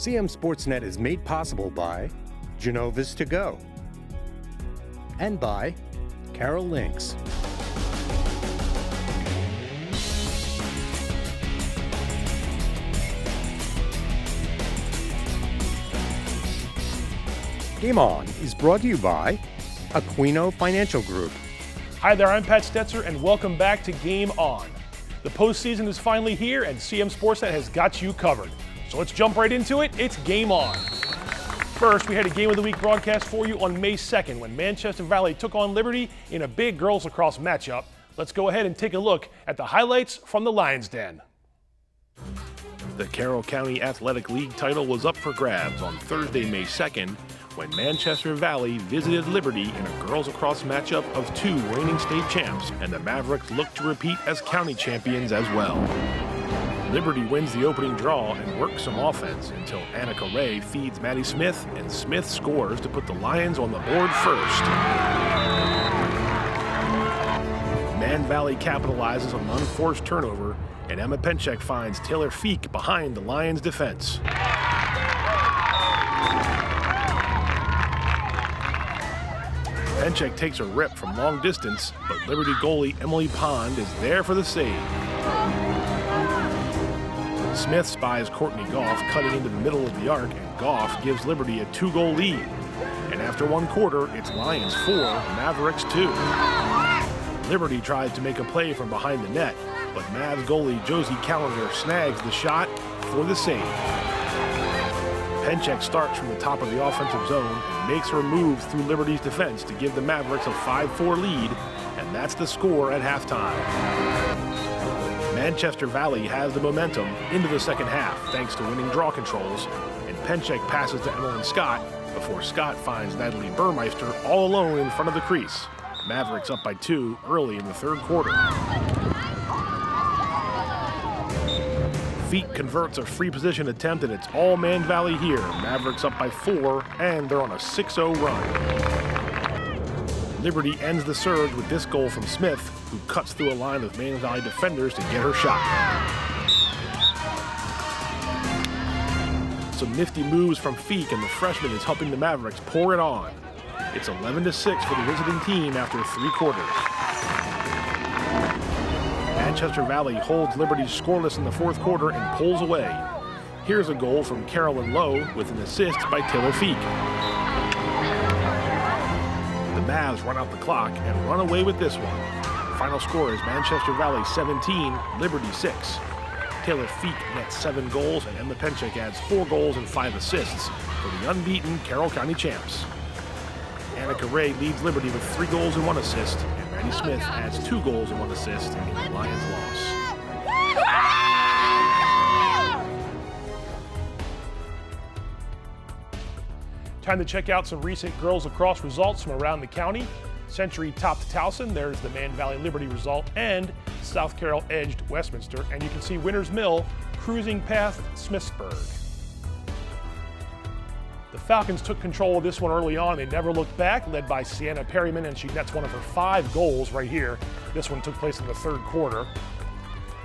CMSportsNet is made possible by Genova's To Go and by Carroll Links. Game On is brought to you by Aquino Financial Group. Hi there, I'm Pat Stetzer, and welcome back to Game On. The postseason is finally here, and CMSportsNet has got you covered. So let's jump right into it. It's Game On. First, we had a Game of the Week broadcast for you on May 2nd when Manchester Valley took on Liberty in a big girls lacrosse matchup. Let's go ahead and take a look at the highlights from the Lions' Den. The Carroll County Athletic League title was up for grabs on Thursday, May 2nd, when Manchester Valley visited Liberty in a girls lacrosse matchup of two reigning state champs, and the Mavericks looked to repeat as county champions as well. Liberty wins the opening draw and works some offense until Annika Ray feeds Maddie Smith, and Smith scores to put the Lions on the board first. Man Valley capitalizes on an unforced turnover, and Emma Penchek finds Taylor Feek behind the Lions' defense. Penchek takes a rip from long distance, but Liberty goalie Emily Pond is there for the save. Smith spies Courtney Goff cutting into the middle of the arc, and Goff gives Liberty a 2-goal lead. And after one quarter, it's Lions 4, Mavericks 2. Liberty tries to make a play from behind the net, but Mavs goalie Josie Callender snags the shot for the save. Penchek starts from the top of the offensive zone and makes her move through Liberty's defense to give the Mavericks a 5-4 lead, and that's the score at halftime. Manchester Valley has the momentum into the second half thanks to winning draw controls, and Penchek passes to Emmeline Scott before Scott finds Natalie Burmeister all alone in front of the crease. Mavericks up by 2 early in the third quarter. Feet converts a free position attempt, and it's all Man Valley here. Mavericks up by 4, and they're on a 6-0 run. Liberty ends the surge with this goal from Smith, who cuts through a line of Man Valley defenders to get her shot. Some nifty moves from Feek, and the freshman is helping the Mavericks pour it on. It's 11-6 for the visiting team after 3 quarters. Manchester Valley holds Liberty scoreless in the fourth quarter and pulls away. Here's a goal from Carolyn Lowe with an assist by Taylor Feek. The Mavs run out the clock and run away with this one. Final score is Manchester Valley 17, Liberty 6. Taylor Feek nets 7 goals, and Emma Penchek adds 4 goals and 5 assists for the unbeaten Carroll County champs. Annika Ray leads Liberty with 3 goals and 1 assist, and Maddie Smith adds 2 goals and 1 assist in the Lions' loss. Time to check out some recent girls lacrosse results from around the county. Century topped Towson, there's the Man Valley Liberty result, and South Carroll edged Westminster, and you can see Winters Mill cruising past Smithsburg. The Falcons took control of this one early on. They never looked back, led by Sienna Perryman, and she nets one of her 5 goals right here. This one took place in the third quarter,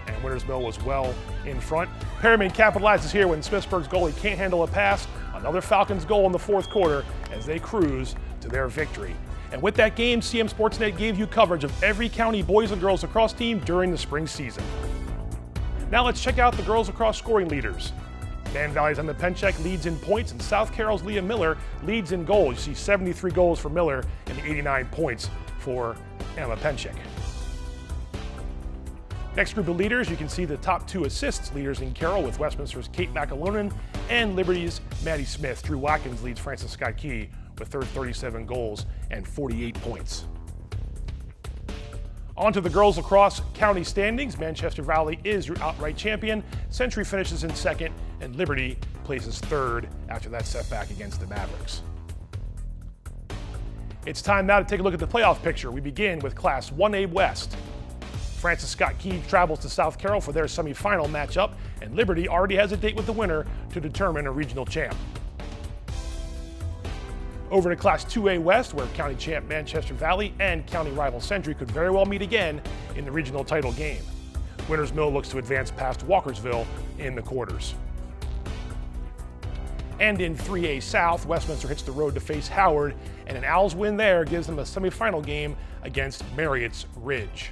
and Winters Mill was well in front. Perryman capitalizes here when Smithsburg's goalie can't handle a pass. Another Falcons goal in the fourth quarter as they cruise to their victory. And with that game, CMSportsNet gave you coverage of every county boys and girls lacrosse team during the spring season. Now let's check out the girls lacrosse scoring leaders. Man Valley's Emma Penchek leads in points, and South Carroll's Leah Miller leads in goals. You see 73 goals for Miller and 89 points for Emma Penchek. Next group of leaders, you can see the top 2 assists leaders in Carroll with Westminster's Kate McAlonan and Liberty's Maddie Smith. Drew Watkins leads Francis Scott Key with 37 goals and 48 points. On to the girls lacrosse county standings. Manchester Valley is your outright champion. Century finishes in second, and Liberty places third after that setback against the Mavericks. It's time now to take a look at the playoff picture. We begin with Class 1A West. Francis Scott Key travels to South Carroll for their semifinal matchup, and Liberty already has a date with the winner to determine a regional champ. Over to Class 2A West, where county champ Manchester Valley and county rival Century could very well meet again in the regional title game. Winters Mill looks to advance past Walkersville in the quarters. And in 3A South, Westminster hits the road to face Howard, and an Owls win there gives them a semifinal game against Marriott's Ridge.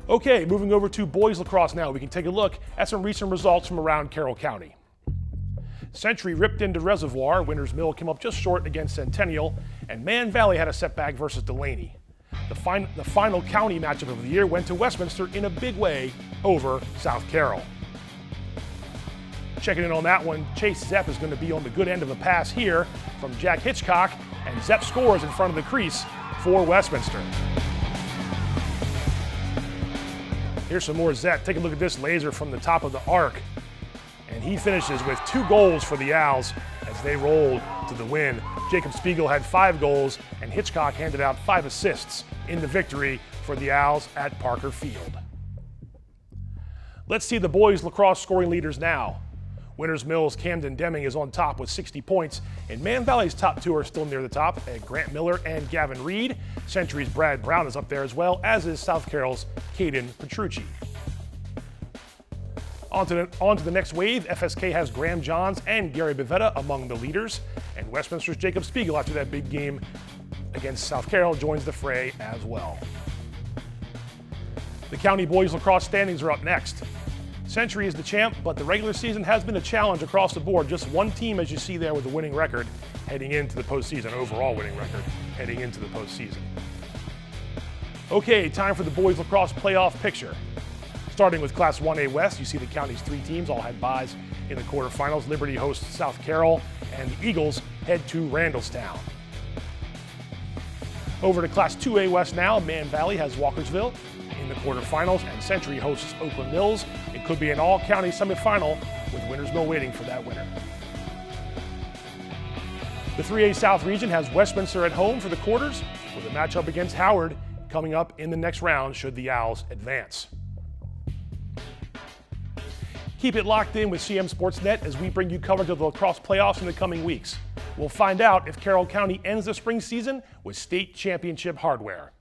Okay, moving over to boys lacrosse now. We can take a look at some recent results from around Carroll County. Century ripped into Reservoir. Winters Mill came up just short against Centennial, and Man Valley had a setback versus Delaney. The final county matchup of the year went to Westminster in a big way over South Carroll. Checking in on that one, Chase Zepp is going to be on the good end of a pass here from Jack Hitchcock, and Zepp scores in front of the crease for Westminster. Here's some more Zepp. Take a look at this laser from the top of the arc. And he finishes with 2 goals for the Owls as they rolled to the win. Jacob Spiegel had 5 goals, and Hitchcock handed out 5 assists in the victory for the Owls at Parker Field. Let's see the boys lacrosse scoring leaders now. Winters Mill's Camden Deming is on top with 60 points, and Man Valley's top 2 are still near the top at Grant Miller and Gavin Reed. Century's Brad Brown is up there as well, as is South Carroll's Caden Petrucci. On to the next wave, FSK has Graham Johns and Gary Bavetta among the leaders, and Westminster's Jacob Spiegel, after that big game against South Carroll, joins the fray as well. The county boys lacrosse standings are up next. Century is the champ, but the regular season has been a challenge across the board. Just one team, as you see there, with a winning record heading into the postseason, overall winning record heading into the postseason. Okay, time for the boys lacrosse playoff picture. Starting with Class 1A West, you see the county's 3 teams all had byes in the quarterfinals. Liberty hosts South Carroll, and the Eagles head to Randallstown. Over to Class 2A West now, Man Valley has Walkersville in the quarterfinals, and Century hosts Oakland Mills. It could be an all-county semifinal with Winters Mill waiting for that winner. The 3A South region has Westminster at home for the quarters, with a matchup against Howard coming up in the next round should the Owls advance. Keep it locked in with CMSportsNet as we bring you coverage of the lacrosse playoffs in the coming weeks. We'll find out if Carroll County ends the spring season with state championship hardware.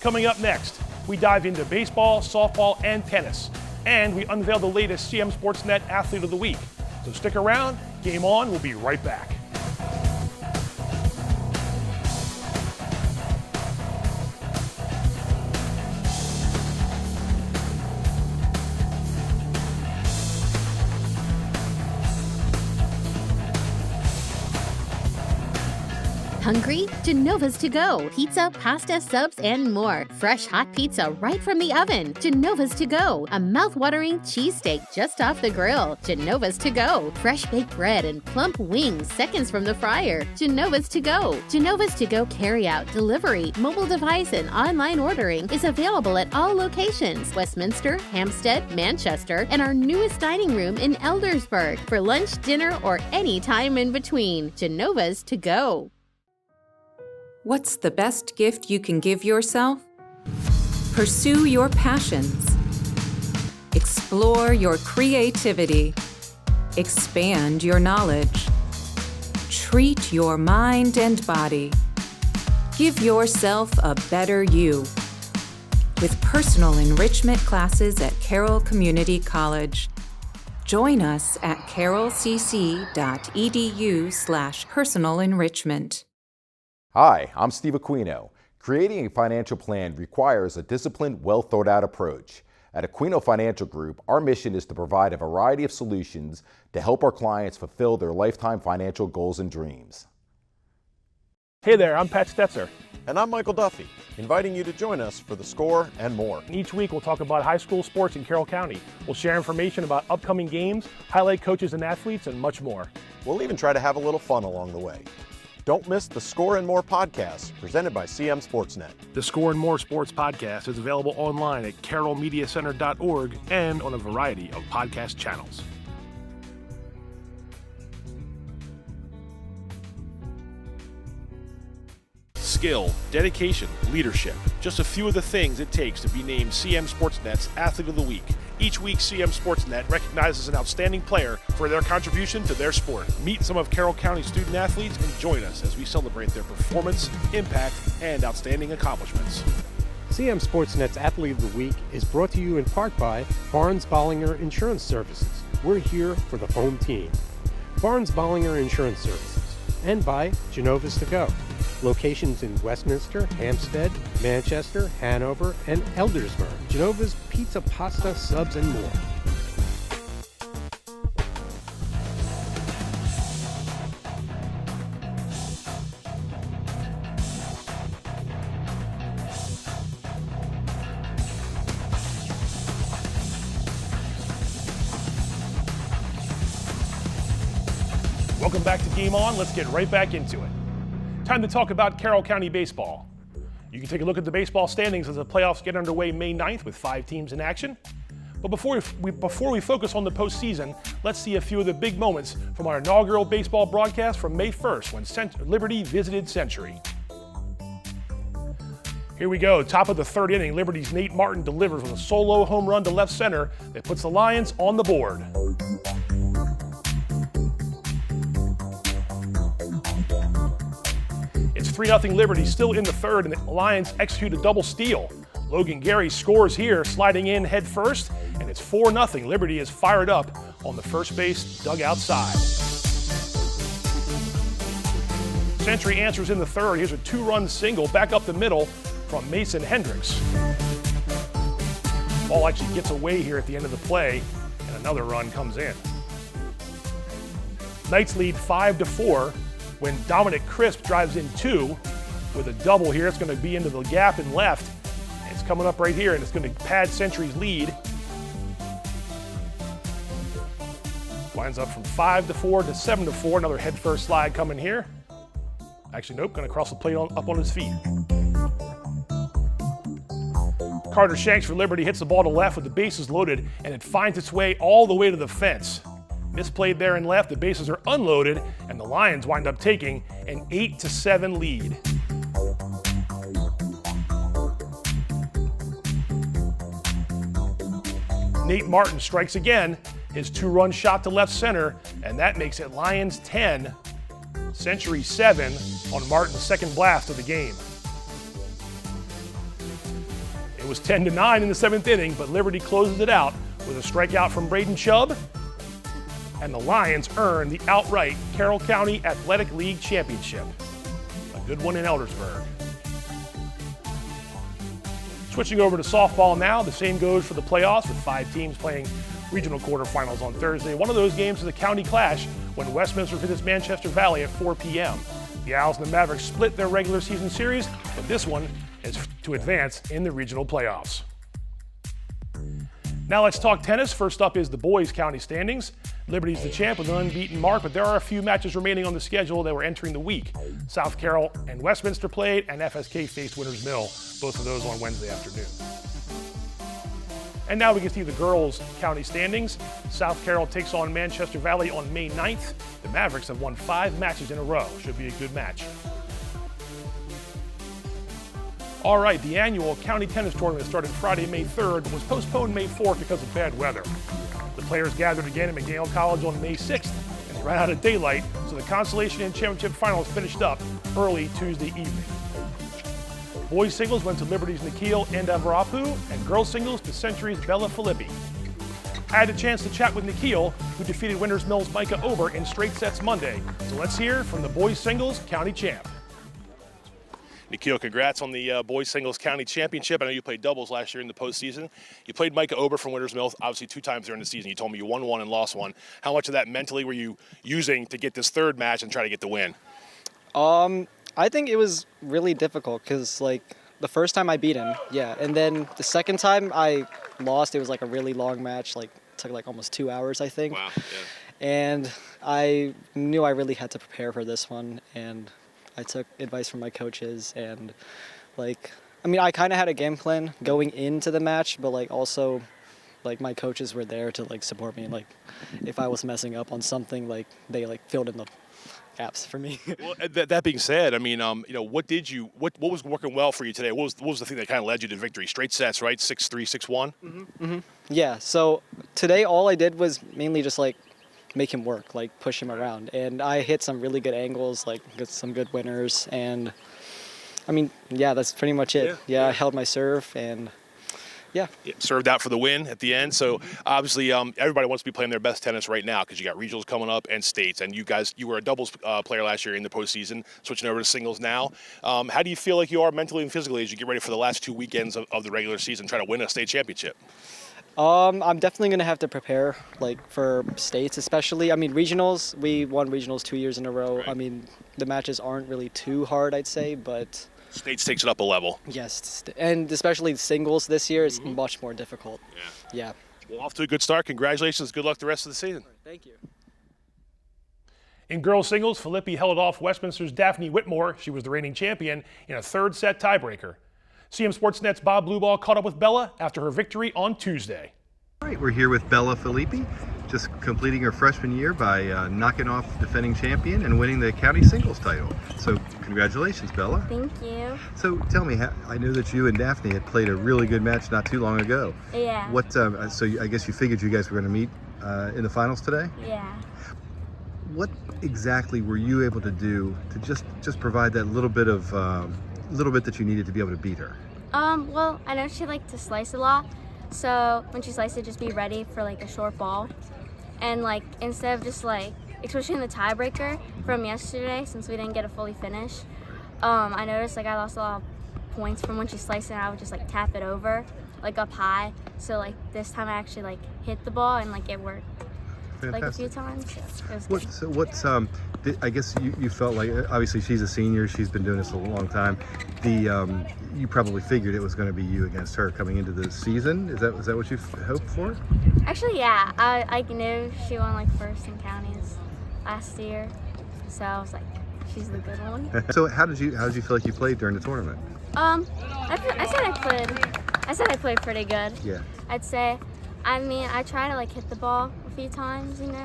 Coming up next, we dive into baseball, softball, and tennis. And we unveil the latest CMSportsNet Athlete of the Week. So stick around, Game On, we'll be right back. Hungry? Genova's to go. Pizza, pasta, subs, and more. Fresh hot pizza right from the oven. Genova's to go. A mouth-watering cheesesteak just off the grill. Genova's to go. Fresh baked bread and plump wings seconds from the fryer. Genova's to go. Genova's to go carry-out, delivery, mobile device, and online ordering is available at all locations. Westminster, Hampstead, Manchester, and our newest dining room in Eldersburg. For lunch, dinner, or any time in between. Genova's to go. What's the best gift you can give yourself? Pursue your passions. Explore your creativity. Expand your knowledge. Treat your mind and body. Give yourself a better you. With personal enrichment classes at Carroll Community College. Join us at carrollcc.edu/personalenrichment. Hi, I'm Steve Aquino. Creating a financial plan requires a disciplined, well-thought-out approach. At Aquino Financial Group, our mission is to provide a variety of solutions to help our clients fulfill their lifetime financial goals and dreams. Hey there, I'm Pat Stetzer. And I'm Michael Duffy, inviting you to join us for The Score and more. Each week we'll talk about high school sports in Carroll County. We'll share information about upcoming games, highlight coaches and athletes, and much more. We'll even try to have a little fun along the way. Don't miss the Score and More podcast presented by CMSportsNet. The Score and More Sports podcast is available online at carrollmediacenter.org and on a variety of podcast channels. Skill, dedication, leadership. Just a few of the things it takes to be named CMSportsNet's Athlete of the Week. Each week, CMSportsNet recognizes an outstanding player for their contribution to their sport. Meet some of Carroll County student athletes and join us as we celebrate their performance, impact, and outstanding accomplishments. CMSportsNet's Athlete of the Week is brought to you in part by Barnes Bollinger Insurance Services, we're here for the home team. Barnes Bollinger Insurance Services, and by Genova's To Go. Locations in Westminster, Hampstead, Manchester, Hanover, and Eldersburg. Genova's Pizza, Pasta, Subs, and more. Welcome back to Game On. Let's get right back into it. Time to talk about Carroll County baseball. You can take a look at the baseball standings as the playoffs get underway May 9th with 5 teams in action. But before we focus on the postseason, let's see a few of the big moments from our inaugural baseball broadcast from May 1st when Liberty visited Century. Here we go, top of the 3rd inning, Liberty's Nate Martin delivers with a solo home run to left center that puts the Lions on the board. It's 3-0 Liberty still in the 3rd, and the Lions execute a double steal. Logan Gary scores here, sliding in head first, and it's 4-0. Liberty is fired up on the first base dugout side. Century answers in the 3rd. Here's a 2-run single back up the middle from Mason Hendricks. Ball actually gets away here at the end of the play, and another run comes in. Knights lead 5-4. When Dominic Crisp drives in 2 with a double here. It's going to be into the gap and left. It's coming up right here, and it's going to pad Century's lead. Winds up from 5-4 to 7-4. Another head-first slide coming here. Actually, nope, going to cross the plate up on his feet. Carter Shanks for Liberty hits the ball to left with the bases loaded, and it finds its way all the way to the fence. Misplayed there and left, the bases are unloaded, and the Lions wind up taking an 8-7 lead. Nate Martin strikes again, his 2-run shot to left center, and that makes it Lions 10, Century 7 on Martin's second blast of the game. It was 10-9 in the 7th inning, but Liberty closes it out with a strikeout from Braden Chubb, and the Lions earn the outright Carroll County Athletic League championship. A good one in Eldersburg. Switching over to softball now, the same goes for the playoffs with 5 teams playing regional quarterfinals on Thursday. One of those games is a county clash when Westminster visits Manchester Valley at 4 p.m. The Owls and the Mavericks split their regular season series, but this one is to advance in the regional playoffs. Now let's talk tennis. First up is the boys' county standings. Liberty's the champ with an unbeaten mark, but there are a few matches remaining on the schedule that were entering the week. South Carroll and Westminster played, and FSK faced Winters Mill, both of those on Wednesday afternoon. And now we can see the girls' county standings. South Carroll takes on Manchester Valley on May 9th. The Mavericks have won 5 matches in a row. Should be a good match. All right, the annual county tennis tournament started Friday, May 3rd, was postponed May 4th because of bad weather. The players gathered again at McDaniel College on May 6th, and they ran out of daylight, so the consolation and championship finals finished up early Tuesday evening. Boys singles went to Liberty's Nikhil Andavarapu, and girls singles to Century's Bella Filippi. I had a chance to chat with Nikhil, who defeated Winters Mill's Micah Ober in straight sets Monday. So let's hear from the boys singles county champ. Nikhil, congrats on the boys singles county championship. I know you played doubles last year in the postseason. You played Micah Ober from Winters Mill, obviously 2 times during the season. You told me you won 1 and lost 1. How much of that mentally were you using to get this 3rd match and try to get the win? I think it was really difficult because, like, the first time I beat him, yeah, and then the second time I lost, it was like a really long match, like took like almost 2 hours, I think. Wow, yeah. And I knew I really had to prepare for this one, and I took advice from my coaches, and like, I mean, I kind of had a game plan going into the match, but like also, like, my coaches were there to like support me, and like if I was messing up on something, like they like filled in the gaps for me. Well, that being said, I mean, what was working well for you today? What was the thing that kind of led you to victory? Straight sets, right? 6-3, 6-1. Mm-hmm. Yeah. So today, all I did was mainly just like make him work, like push him around, and I hit some really good angles, like some good winners, and I mean, yeah, that's pretty much it. Yeah, I held my serve, and Yeah. Served out for the win at the end. So obviously everybody wants to be playing their best tennis right now because you got regionals coming up and states. And you were a doubles player last year in the postseason, switching over to singles now. How do you feel like you are mentally and physically as you get ready for the last 2 weekends of the regular season, trying to win a state championship? I'm definitely going to have to prepare, for states especially. I mean, regionals, we won regionals 2 years in a row. Right. I mean, the matches aren't really too hard, I'd say, but... States takes it up a level. Yes, and especially singles this year is much more difficult. Yeah. Well, off to a good start. Congratulations. Good luck the rest of the season. Thank you. In girls singles, Filippi held off Westminster's Daphne Whitmore. She was the reigning champion in a third-set tiebreaker. CMSportsNet's Bob Blueball caught up with Bella after her victory on Tuesday. All right, we're here with Bella Filippi, just completing her freshman year by knocking off defending champion and winning the county singles title. So congratulations, Bella. Thank you. So tell me, I know that you and Daphne had played a really good match not too long ago. Yeah. So I guess you figured you guys were going to meet in the finals today? Yeah. What exactly were you able to do to just provide that little bit that you needed to be able to beat her? Well, I know she liked to slice a lot, so when she slices, just be ready for a short ball. And instead of just especially in the tiebreaker from yesterday, since we didn't get a fully finish, I noticed I lost a lot of points from when she sliced it and I would just tap it over, up high. So this time I actually hit the ball and it worked. Fantastic. A few times. So it was good. I guess you felt like, obviously she's a senior, she's been doing this a long time. You probably figured it was going to be you against her coming into the season. Is that what you hoped for? Actually, yeah. I knew she won first in counties last year, so I was like, she's the good one. So how did you feel like you played during the tournament? I said I played pretty good. Yeah. I'd say. I mean, I try to hit the ball a few times, and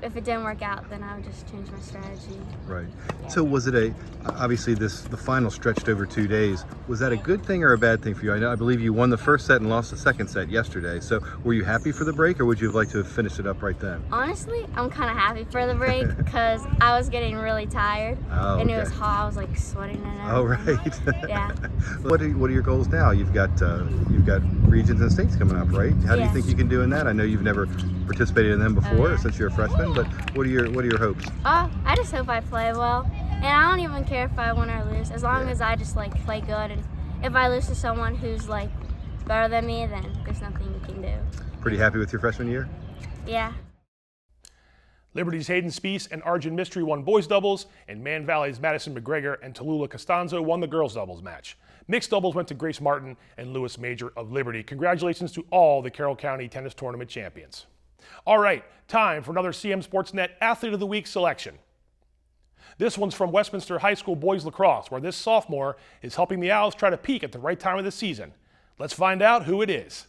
if it didn't work out, then I would just change my strategy. Right. So was it obviously the final stretched over 2 days. Was that a good thing or a bad thing for you? I believe you won the first set and lost the second set yesterday. So were you happy for the break, or would you have liked to have finished it up right then? Honestly, I'm kind of happy for the break because I was getting really tired, and it was hot. I was sweating and everything. Oh, right. Yeah. What are your goals now? You've got regions and states coming up, right? How do you think you can do in that? I know you've never participated in them before since you're a freshman, but what are your hopes? I just hope I play well, and I don't even care if I win or lose, as long as I just play good. And if I lose to someone who's better than me, then there's nothing you can do. Pretty happy with your freshman year? Yeah. Liberty's Hayden Speece and Arjun Mistry won boys doubles, and Man Valley's Madison McGregor and Tallulah Costanzo won the girls doubles match. Mixed doubles went to Grace Martin and Lewis Major of Liberty. Congratulations to all the Carroll County Tennis Tournament champions. All right, time for another CMSportsNet Athlete of the Week selection. This one's from Westminster High School boys lacrosse, where this sophomore is helping the Owls try to peak at the right time of the season. Let's find out who it is.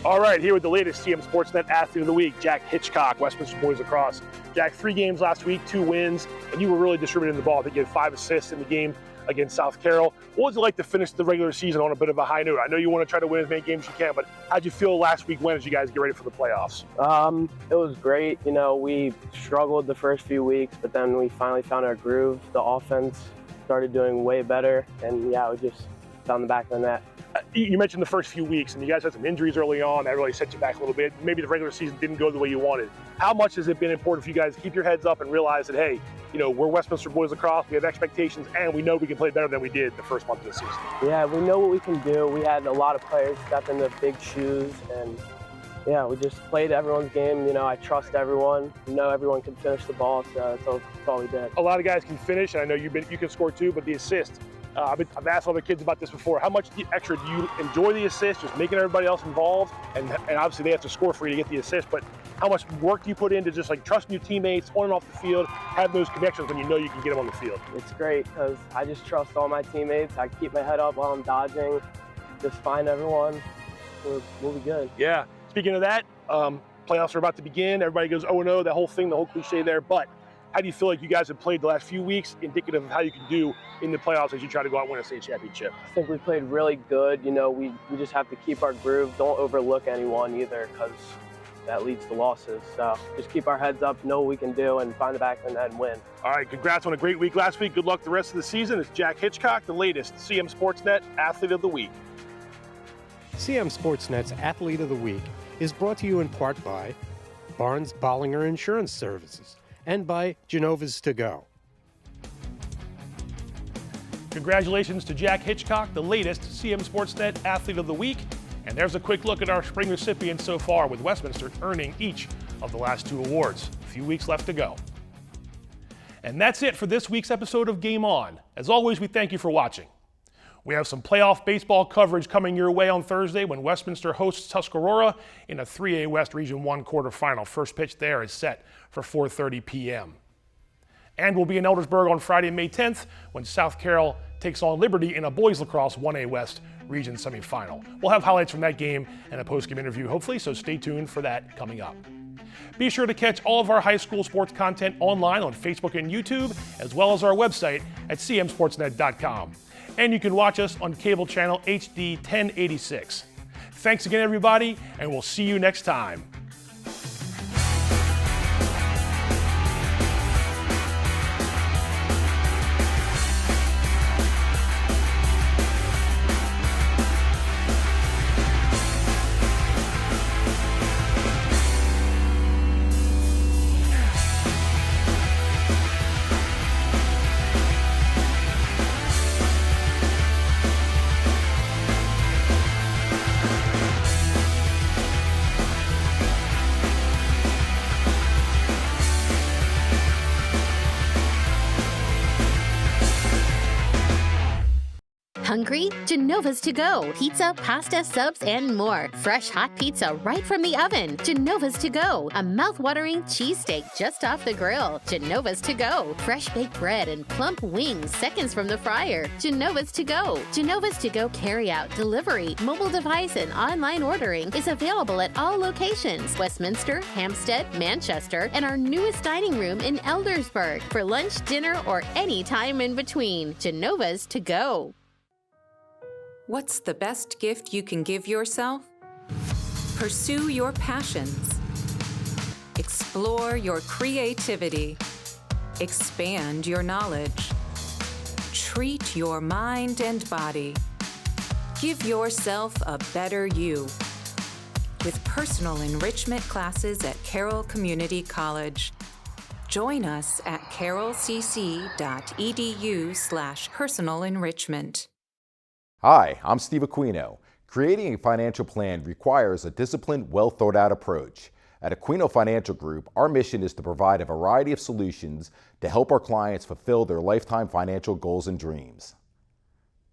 All right, here with the latest CMSportsNet Athlete of the Week, Jack Hitchcock, Westminster boys lacrosse. Jack, 3 games last week, 2 wins, and you were really distributing the ball. I think you had 5 assists in the game against South Carroll. What was it like to finish the regular season on a bit of a high note? I know you want to try to win as many games as you can, but how'd you feel last week when as you guys get ready for the playoffs? It was great. We struggled the first few weeks, but then we finally found our groove. The offense started doing way better, and we just found the back of the net. You mentioned the first few weeks, and you guys had some injuries early on that really set you back a little bit. Maybe the regular season didn't go the way you wanted. How much has it been important for you guys to keep your heads up and realize that, hey, we're Westminster boys lacrosse, we have expectations, and we know we can play better than we did the first month of the season? Yeah, we know what we can do. We had a lot of players step into big shoes, and we just played everyone's game. I trust everyone. Everyone can finish the ball, so that's all we did. A lot of guys can finish, and I know you can score too, but the assist, I've asked other kids about this before. How much extra do you enjoy the assist, just making everybody else involved? And obviously they have to score for you to get the assist, but how much work do you put into just trusting your teammates on and off the field, have those connections when you know you can get them on the field? It's great because I just trust all my teammates. I keep my head up while I'm dodging, just find everyone. We'll be good. Yeah. Speaking of that, playoffs are about to begin. Everybody goes 0-0, that whole thing, the whole cliche there, but how do you feel like you guys have played the last few weeks, indicative of how you can do in the playoffs as you try to go out and win a state championship? I think we played really good. We just have to keep our groove. Don't overlook anyone either, because that leads to losses. So just keep our heads up, know what we can do, and find the back of the net and win. All right, congrats on a great week last week. Good luck the rest of the season. It's Jack Hitchcock, the latest CMSportsNet Athlete of the Week. CMSportsNet's Athlete of the Week is brought to you in part by Barnes Bollinger Insurance Services and by Genova's To Go. Congratulations to Jack Hitchcock, the latest CMSportsNet Athlete of the Week. And there's a quick look at our spring recipients so far, with Westminster earning each of the last 2 awards. A few weeks left to go. And that's it for this week's episode of Game On. As always, we thank you for watching. We have some playoff baseball coverage coming your way on Thursday when Westminster hosts Tuscarora in a 3A West Region 1 quarterfinal. First pitch there is set for 4:30 p.m. And we'll be in Eldersburg on Friday, May 10th, when South Carroll takes on Liberty in a boys lacrosse 1A West Region semifinal. We'll have highlights from that game and a post-game interview, hopefully, so stay tuned for that coming up. Be sure to catch all of our high school sports content online on Facebook and YouTube, as well as our website at cmsportsnet.com. And you can watch us on cable channel HD 1086. Thanks again, everybody, and we'll see you next time. Hungry? Genova's To Go. Pizza, pasta, subs, and more. Fresh hot pizza right from the oven. Genova's To Go. A mouth-watering cheesesteak just off the grill. Genova's To Go. Fresh baked bread and plump wings seconds from the fryer. Genova's To Go. Genova's To Go carry-out, delivery, mobile device, and online ordering is available at all locations. Westminster, Hampstead, Manchester, and our newest dining room in Eldersburg. For lunch, dinner, or any time in between. Genova's To Go. What's the best gift you can give yourself? Pursue your passions. Explore your creativity. Expand your knowledge. Treat your mind and body. Give yourself a better you. With personal enrichment classes at Carroll Community College. Join us at carrollcc.edu/personal-enrichment. Hi, I'm Steve Aquino. Creating a financial plan requires a disciplined, well-thought-out approach. At Aquino Financial Group, our mission is to provide a variety of solutions to help our clients fulfill their lifetime financial goals and dreams.